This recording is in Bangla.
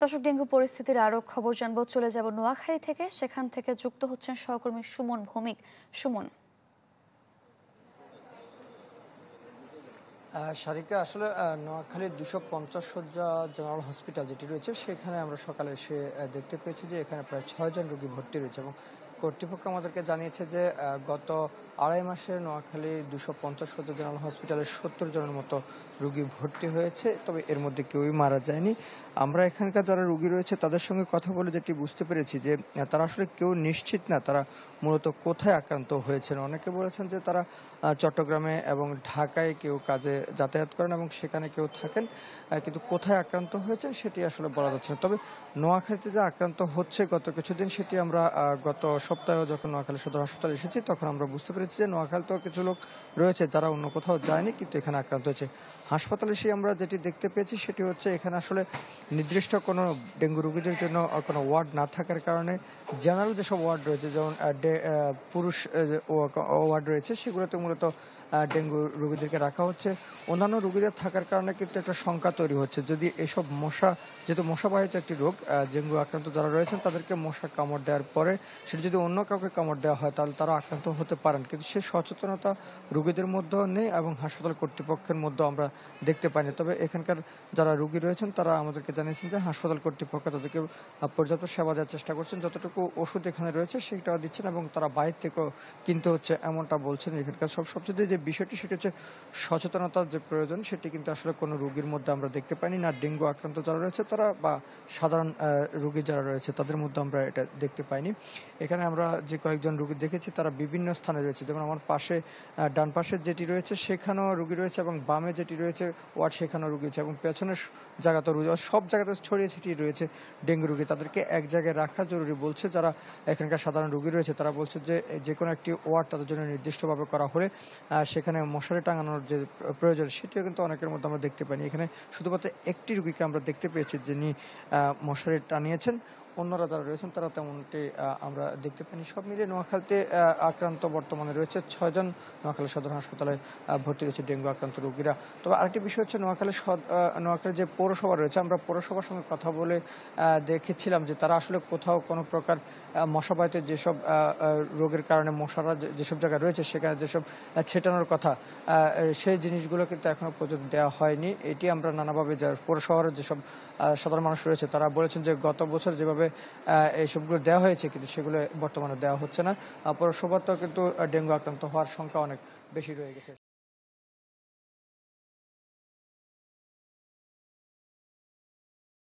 দর্শক, ডেঙ্গু পরিস্থিতির আরো খবর জানবো। চলে যাব নোয়াখালী থেকে, সেখান থেকে যুক্ত হচ্ছেন সহকর্মী সুমন ভৌমিক। সুমন। সারিকা, আসলে নোয়াখালীর 250 শয্যা জেনারেল হসপিটাল যেটি রয়েছে সেখানে আমরা সকালে এসে দেখতে পেয়েছি যে এখানে প্রায় 6 জন রোগী ভর্তি রয়েছে এবং কর্তৃপক্ষ আমাদেরকে জানিয়েছে যে গত আড়াই মাসে নোয়াখালীর 250 শয্যা জেনারেল হসপিটালে 70 জনের মতো রোগী ভর্তি হয়েছে, তবে এর মধ্যে কেউই মারা যায়নি। আমরা এখানকার যারা রোগী রয়েছে তাদের সঙ্গে কথা বলে যেটি বুঝতে পেরেছি যে তারা আসলে কেউ নিশ্চিত না তারা মূলত কোথায় আক্রান্ত হয়েছেন। অনেকে বলেছেন যে তারা চট্টগ্রামে এবং ঢাকায় কেউ কাজে যাতায়াত করেন এবং সেখানে কেউ থাকেন, কিন্তু কোথায় আক্রান্ত হয়েছেন সেটি আসলে বলা যাচ্ছে না। তবে নোয়াখালীতে যে আক্রান্ত হচ্ছে গত কিছুদিন, সেটি আমরা গত সপ্তাহে যখন নোয়াখালী সদর হাসপাতালে এসেছি তখন আমরা বুঝতে পেরেছি যে নোয়াখালীতেও কিছু লোক রয়েছে যারা অন্য কোথাও যায়নি কিন্তু এখানে আক্রান্ত হয়েছে। হাসপাতালে এসে আমরা যেটি দেখতে পেয়েছি সেটি হচ্ছে এখানে আসলে নির্দিষ্ট কোনো ডেঙ্গু রোগীদের জন্য কোনো ওয়ার্ড না থাকার কারণে জেনারেল যেসব ওয়ার্ড রয়েছে, যেমন পুরুষ ওয়ার্ড রয়েছে, সেগুলোতে মূলত ডেঙ্গু রোগীদেরকে রাখা হচ্ছে। অন্যান্য রোগীদের থাকার কারণে কিন্তু একটা শঙ্কা তৈরি হচ্ছে, যদি এসব মশা, যেহেতু মশাবাহিত একটি রোগ, ডেঙ্গু আক্রান্ত যারা রয়েছেন তাদেরকে মশা কামড় দেওয়ার পরে সেটা যদি অন্য কাউকে কামড় দেওয়া হয় তাহলে তারা আক্রান্ত হতে পারেন, কিন্তু সে সচেতনতা রোগীদের মধ্যেও নেই এবং হাসপাতাল কর্তৃপক্ষের মধ্যেও আমরা দেখতে পাইনি। তবে এখানকার যারা রোগী রয়েছেন তারা আমাদেরকে জানিয়েছেন যে হাসপাতাল কর্তৃপক্ষ তাদেরকে পর্যাপ্ত সেবা দেওয়ার চেষ্টা করছেন, যতটুকু ওষুধ এখানে রয়েছে সেটাও দিচ্ছেন এবং তারা বাইরে থেকেও কিনতে হচ্ছে এমনটা বলছেন। এখানকার সবচেয়ে যে বিষয়টি সেটি হচ্ছে সচেতনতার যে প্রয়োজন, সেটি কিন্তু আসলে কোনো রোগীর মধ্যে আমরা দেখতে পাইনি, না ডেঙ্গু আক্রান্ত যারা রয়েছে তারা বা সাধারণ রোগী যারা রয়েছে তাদের মধ্যে আমরা এটা দেখতে পাইনি। এখানে আমরা যে কয়েকজন রোগী দেখেছি তারা বিভিন্ন স্থানে রয়েছে, যেমন আমার পাশে ডান পাশে যেটি রয়েছে সেখানেও রোগী রয়েছে এবং বামে যেটি রয়েছে ওয়ার্ড সেখানেও রোগী রয়েছে এবং পেছনের জায়গাতেও রোগী, সব জায়গাতে ছড়িয়ে ছিটিয়ে রয়েছে ডেঙ্গু রোগী। তাদেরকে এক জায়গায় রাখা জরুরি বলছে যারা এখানকার সাধারণ রোগী রয়েছে, তারা বলছে যে যে কোনো একটি ওয়ার্ড তাদের জন্য নির্দিষ্টভাবে করা হলে সেখানে মশারি টাঙানোর যে প্রয়োজন সেটিও কিন্তু অনেকের মধ্যে আমরা দেখতে পাইনি। এখানে শুধুমাত্র একটি রোগীকে আমরা দেখতে পেয়েছি যিনি মশারি টানিয়েছেন, অন্যরা যারা রয়েছেন তারা তেমনটি আমরা দেখতে পাইনি। সব মিলিয়ে নোয়াখালীতে আক্রান্ত বর্তমানে রয়েছে 6 জন। নোয়াখালী সদর হাসপাতালে ভর্তি রয়েছে ডেঙ্গু আক্রান্ত রোগীরা। তবে আরেকটি বিষয় হচ্ছে নোয়াখালী যে পৌরসভা রয়েছে, আমরা পৌরসভার সঙ্গে কথা বলে দেখেছিলাম যে তারা আসলে কোথাও কোনো প্রকার মশাবাহিত যেসব রোগের কারণে মশারা যেসব জায়গায় রয়েছে সেখানে যেসব ছেটানোর কথা, সেই জিনিসগুলো কিন্তু এখনো পর্যন্ত দেওয়া হয়নি। এটি আমরা নানাভাবে পৌরশহরের যেসব সাধারণ মানুষ রয়েছে তারা বলেছেন যে গত বছর যেভাবে এইসবগুলো দেওয়া হয়েছে কিন্তু সেগুলো বর্তমানে দেওয়া হচ্ছে না। পৌরসভাতেও কিন্তু ডেঙ্গু আক্রান্ত হওয়ার সংখ্যা অনেক বেশি রয়ে গেছে।